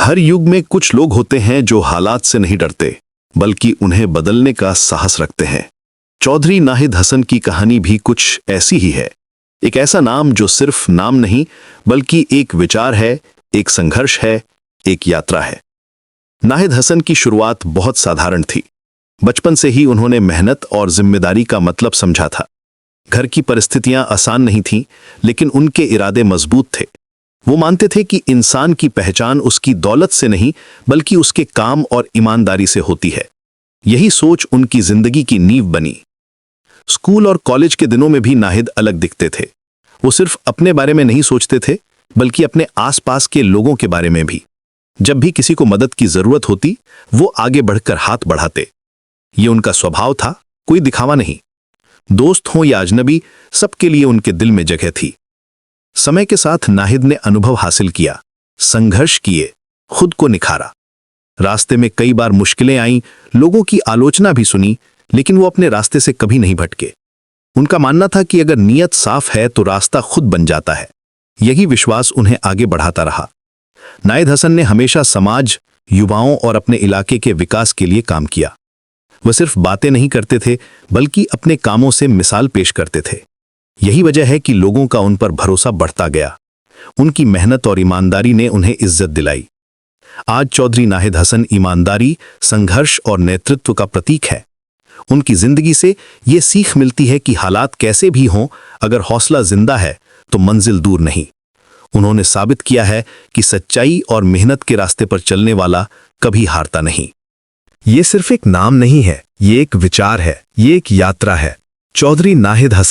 हर युग में कुछ लोग होते हैं जो हालात से नहीं डरते बल्कि उन्हें बदलने का साहस रखते हैं। चौधरी नाहिद हसन की कहानी भी कुछ ऐसी ही है। एक ऐसा नाम जो सिर्फ नाम नहीं बल्कि एक विचार है, एक संघर्ष है, एक यात्रा है। नाहिद हसन की शुरुआत बहुत साधारण थी। बचपन से ही उन्होंने मेहनत और जिम्मेदारी का मतलब समझा था। घर की परिस्थितियां आसान नहीं थीं, लेकिन उनके इरादे मजबूत थे। वो मानते थे कि इंसान की पहचान उसकी दौलत से नहीं बल्कि उसके काम और ईमानदारी से होती है। यही सोच उनकी जिंदगी की नींव बनी। स्कूल और कॉलेज के दिनों में भी नाहिद अलग दिखते थे। वो सिर्फ अपने बारे में नहीं सोचते थे बल्कि अपने आसपास के लोगों के बारे में भी। जब भी किसी को मदद की जरूरत होती, वो आगे बढ़कर हाथ बढ़ाते। ये उनका स्वभाव था, कोई दिखावा नहीं। दोस्त हों या अजनबी, सबके लिए उनके दिल में जगह थी। समय के साथ नाहिद ने अनुभव हासिल किया, संघर्ष किए, खुद को निखारा। रास्ते में कई बार मुश्किलें आईं, लोगों की आलोचना भी सुनी, लेकिन वो अपने रास्ते से कभी नहीं भटके। उनका मानना था कि अगर नीयत साफ है तो रास्ता खुद बन जाता है। यही विश्वास उन्हें आगे बढ़ाता रहा। नाहिद हसन ने हमेशा समाज, युवाओं और अपने इलाके के विकास के लिए काम किया। वह सिर्फ बातें नहीं करते थे बल्कि अपने कामों से मिसाल पेश करते थे। यही वजह है कि लोगों का उन पर भरोसा बढ़ता गया। उनकी मेहनत और ईमानदारी ने उन्हें इज्जत दिलाई। आज चौधरी नाहिद हसन ईमानदारी, संघर्ष और नेतृत्व का प्रतीक है। उनकी जिंदगी से ये सीख मिलती है कि हालात कैसे भी हों, अगर हौसला जिंदा है तो मंजिल दूर नहीं। उन्होंने साबित किया है कि सच्चाई और मेहनत के रास्ते पर चलने वाला कभी हारता नहीं। ये सिर्फ एक नाम नहीं है, ये एक विचार है, ये एक यात्रा है। चौधरी नाहिद हसन